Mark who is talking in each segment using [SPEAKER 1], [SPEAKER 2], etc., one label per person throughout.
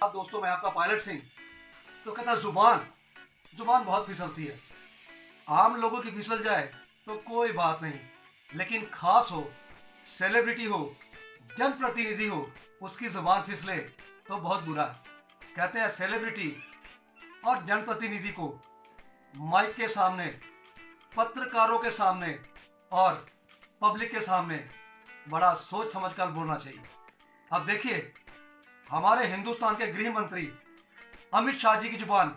[SPEAKER 1] दोस्तों, मैं आपका पायलट सिंह। तो कहता जुबान बहुत फिसलती है। आम लोगों की फिसल जाए तो कोई बात नहीं, लेकिन खास हो, सेलिब्रिटी हो, जनप्रतिनिधि हो, उसकी जुबान फिसले तो बहुत बुरा है। कहते हैं सेलिब्रिटी और जनप्रतिनिधि को माइक के सामने, पत्रकारों के सामने और पब्लिक के सामने बड़ा सोच समझकर बोलना चाहिए। अब देखिए, हमारे हिंदुस्तान के गृह मंत्री अमित शाह जी की जुबान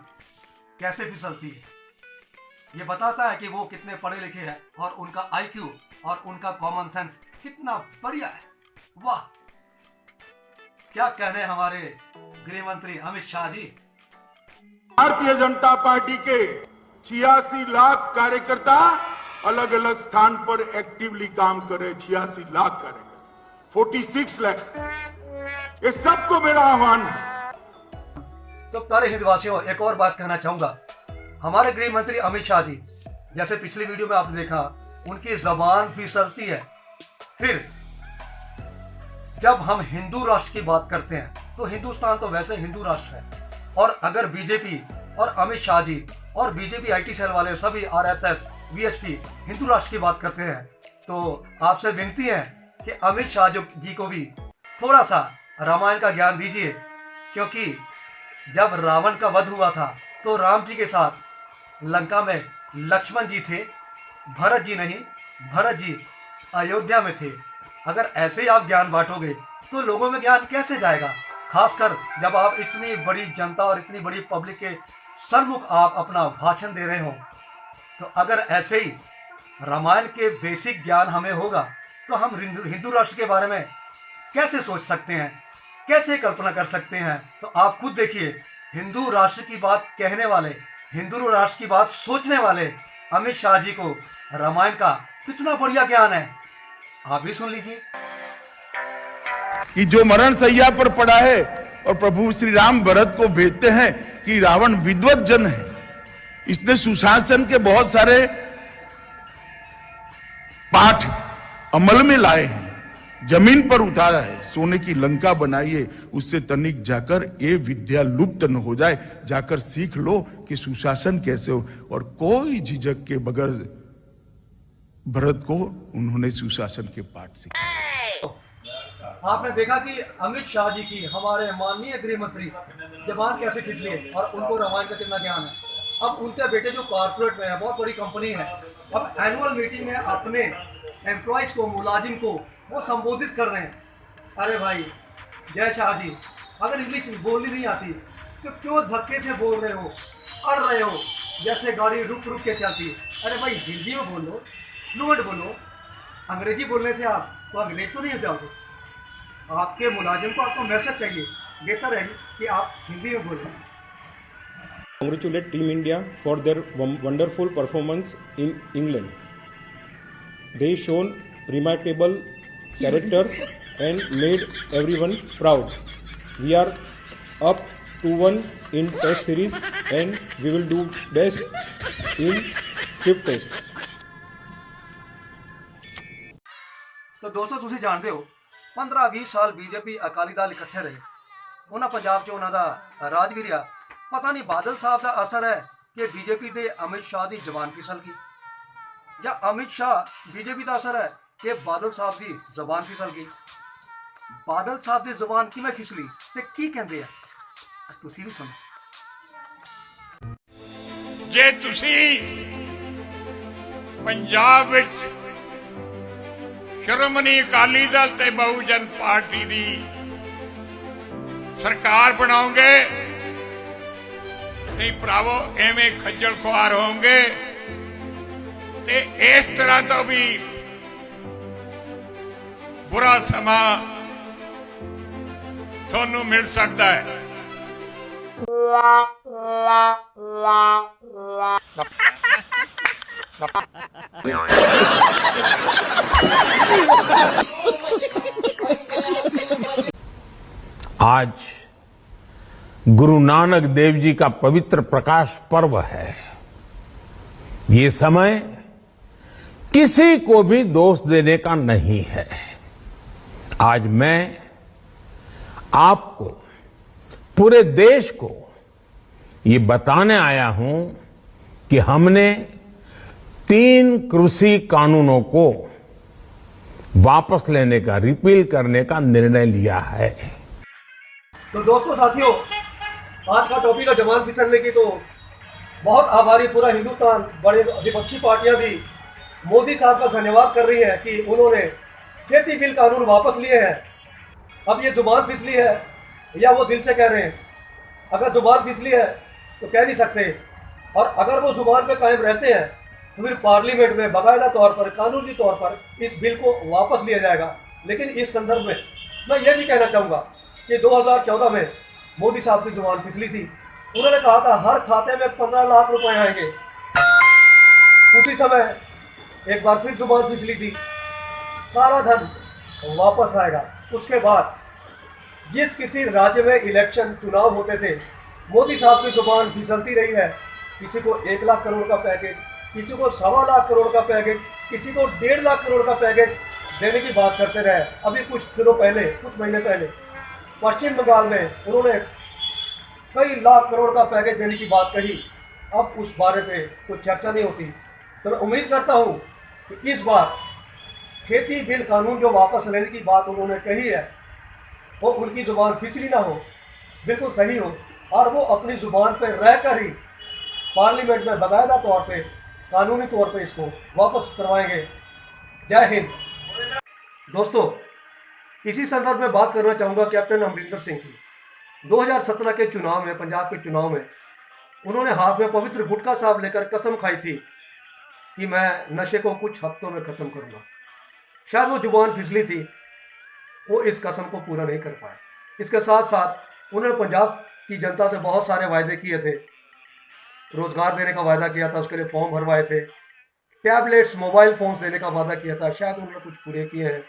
[SPEAKER 1] कैसे फिसलती है। ये बताता है कि वो कितने पढ़े लिखे हैं और उनका आईक्यू और उनका कॉमन सेंस कितना बढ़िया है। वाह, क्या कहने हमारे गृह मंत्री अमित शाह जी।
[SPEAKER 2] भारतीय जनता पार्टी के 86 लाख कार्यकर्ता अलग अलग स्थान पर एक्टिवली काम कर रहे। 86 लाख कार्यकर्ता, 46 लाख, ये सबको मेरा आह्वान है।
[SPEAKER 1] तो प्यारे हिंदवासियों, एक और बात कहना चाहूंगा। हमारे गृह मंत्री अमित शाह जी, जैसे पिछली वीडियो में आपने देखा, उनकी जबान फिसलती है। फिर जब हम हिंदू राष्ट्र की बात करते हैं तो हिंदुस्तान तो वैसे हिंदू राष्ट्र है, और अगर बीजेपी और अमित शाह जी और बीजेपी आईटी सेल वाले सभी आरएसएस, वीएचपी हिंदू राष्ट्र की बात करते हैं, तो आपसे विनती है कि अमित शाह जी को भी थोड़ा सा रामायण का ज्ञान दीजिए। क्योंकि जब रावण का वध हुआ था तो राम जी के साथ लंका में लक्ष्मण जी थे, भरत जी नहीं। भरत जी अयोध्या में थे। अगर ऐसे ही आप ज्ञान बांटोगे तो लोगों में ज्ञान कैसे जाएगा, खासकर जब आप इतनी बड़ी जनता और इतनी बड़ी पब्लिक के सम्मुख आप अपना भाषण दे रहे हो। तो अगर ऐसे ही रामायण के बेसिक ज्ञान हमें होगा तो हम हिंदू राष्ट्र के बारे में कैसे सोच सकते हैं, कैसे कल्पना कर सकते हैं। तो आप खुद देखिए, हिंदू राष्ट्र की बात कहने वाले, हिंदू राष्ट्र की बात सोचने वाले अमित शाह जी को रामायण का कितना बढ़िया ज्ञान है। आप भी सुन लीजिए
[SPEAKER 2] कि जो मरण सैया पर पड़ा है और प्रभु श्री राम भरत को भेजते हैं कि रावण विद्वत जन है, इसने सुशासन के बहुत सारे पाठ अमल में लाए हैं, जमीन पर उतारा है। सोने की लंका बनाइए, उससे तनिक जाकर ये विद्या लुप्त न हो जाए, जाकर सीख लो कि सुशासन कैसे हो। और कोई झिझक के बगैर भरत को उन्होंने सुशासन के पाठ सीखे।
[SPEAKER 1] आपने देखा कि अमित शाह जी की, हमारे माननीय गृह मंत्री, जबान कैसे फिसली है और उनको रामायण का कितना ज्ञान है। अब उनके बेटे जो कॉर्पोरेट में है, बहुत बड़ी कंपनी है, अब एनुअल मीटिंग में अपने एम्प्लॉयज को, मुलाजिम को वो संबोधित कर रहे हैं। अरे भाई जय शाह जी, अगर इंग्लिश बोलनी नहीं आती तो क्यों धक्के से बोल रहे हो, अड़ रहे हो, जैसे गाड़ी रुक रुक के चलती है। अरे भाई हिंदी में बोलो, फ्लुएंट बोलो। अंग्रेजी बोलने से आप तो अंग्रेज तो नहीं हो जाओगे। आपके मुलाजिम को आपको मैसेज चाहिए, बेहतर है कि आप हिंदी में बोलें।
[SPEAKER 3] Congratulate Team India for their wonderful performance in England. They shown remarkable character and made everyone proud. We are up 2-1 in Test series and we will do best in 5th Test.
[SPEAKER 1] तो दोस्तों, ਤੁਸੀਂ ਜਾਣਦੇ ਹੋ 15-20 ਸਾਲ BJP Akali Dal इकट्ठे रहे। ਉਹਨਾਂ ਪੰਜਾਬ 'ਚ ਉਹਨਾਂ ਦਾ ਰਾਜ ਵੀ ਰਿਹਾ। पता नहीं बादल साहब का असर है कि बीजेपी के अमित शाह की जबान फिसल गई, या अमित शाह बीजेपी का असर है कि बादल साहब की जबान फिसल गई। बादल साहब की जबान किवें फिसली ते की कहंदे आ, तुसीं भी सुनो।
[SPEAKER 4] जे तुसी पंजाब विच श्रोमणी अकाली दल ते बहुजन पार्टी दी सरकार बनाओगे, नहीं भरावो एवें खज्जल खुआर होंगे ते इस तरह तो भी बुरा समा थानू मिल सकता है।
[SPEAKER 5] आज गुरु नानक देव जी का पवित्र प्रकाश पर्व है। ये समय किसी को भी दोष देने का नहीं है। आज मैं आपको पूरे देश को ये बताने आया हूं कि हमने 3 कृषि कानूनों को वापस लेने का, रिपील करने का निर्णय लिया है।
[SPEAKER 1] तो दोस्तों साथियों, आज का टॉपिक है जमान फिसलने की। तो बहुत आभारी पूरा हिंदुस्तान, बड़े विपक्षी पार्टियां भी मोदी साहब का धन्यवाद कर रही हैं कि उन्होंने खेती बिल कानून वापस लिए हैं। अब ये जुबान फिसली है या वो दिल से कह रहे हैं? अगर जुबान फिसली है तो कह नहीं सकते, और अगर वो जुबान पे कायम रहते हैं तो फिर पार्लियामेंट में बाकायदा तौर पर, कानूनी तौर पर इस बिल को वापस लिया जाएगा। लेकिन इस संदर्भ में मैं ये भी कहना चाहूँगा कि 2014 में मोदी साहब की जुबान फिसली थी। उन्होंने कहा था हर खाते में 15 लाख रुपए आएंगे। उसी समय एक बार फिर जुबान फिसली थी, काला धन वापस आएगा। उसके बाद जिस किसी राज्य में इलेक्शन, चुनाव होते थे, मोदी साहब की जुबान फिसलती रही है। किसी को 1 लाख करोड़ का पैकेज, किसी को 1.25 लाख करोड़ का पैकेज, किसी को 1.5 लाख करोड़ का पैकेज देने की बात करते रहे। अभी कुछ दिनों पहले, कुछ महीने पहले पश्चिम बंगाल में उन्होंने कई लाख करोड़ का पैकेज देने की बात कही। अब उस बारे में कोई चर्चा नहीं होती। तो मैं उम्मीद करता हूँ कि इस बार खेती बिल कानून जो वापस लेने की बात उन्होंने कही है, वो उनकी जुबान फिसली ना हो, बिल्कुल सही हो, और वो अपनी जुबान पर रहकर ही पार्लियामेंट में बाकायदा तौर पे, कानूनी तौर पे इसको वापस करवाएंगे। जय हिंद। दोस्तों, इसी संदर्भ में बात करना चाहूँगा कैप्टन अमरिंदर सिंह की। 2017 के चुनाव में, पंजाब के चुनाव में, उन्होंने हाथ में पवित्र गुटखा साहब लेकर कसम खाई थी कि मैं नशे को कुछ हफ्तों में ख़त्म करूँगा। शायद वो जुबान फिसली थी, वो इस कसम को पूरा नहीं कर पाए। इसके साथ साथ उन्होंने पंजाब की जनता से बहुत सारे वायदे किए थे। रोज़गार देने का वायदा किया था, उसके लिए फॉर्म भरवाए थे। टैबलेट्स, मोबाइल फ़ोन्स देने का वादा किया था, शायद उन्होंने कुछ पूरे किए हैं।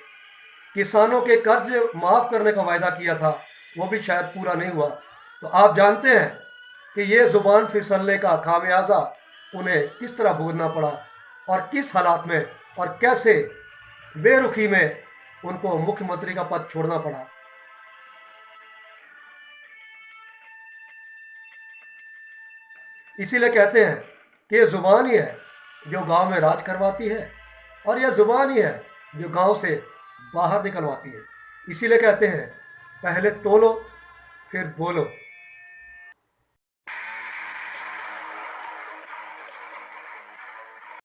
[SPEAKER 1] किसानों के कर्ज माफ़ करने का वायदा किया था, वो भी शायद पूरा नहीं हुआ। तो आप जानते हैं कि ये जुबान फिसलने का खामियाजा उन्हें किस तरह भोगना पड़ा, और किस हालात में और कैसे बेरुखी में उनको मुख्यमंत्री का पद छोड़ना पड़ा। इसीलिए कहते हैं कि ये जुबान ही है जो गांव में राज करवाती है, और यह जुबान ही है जो गांव से बाहर निकलवाती है। इसीलिए कहते हैं पहले तोलो फिर बोलो।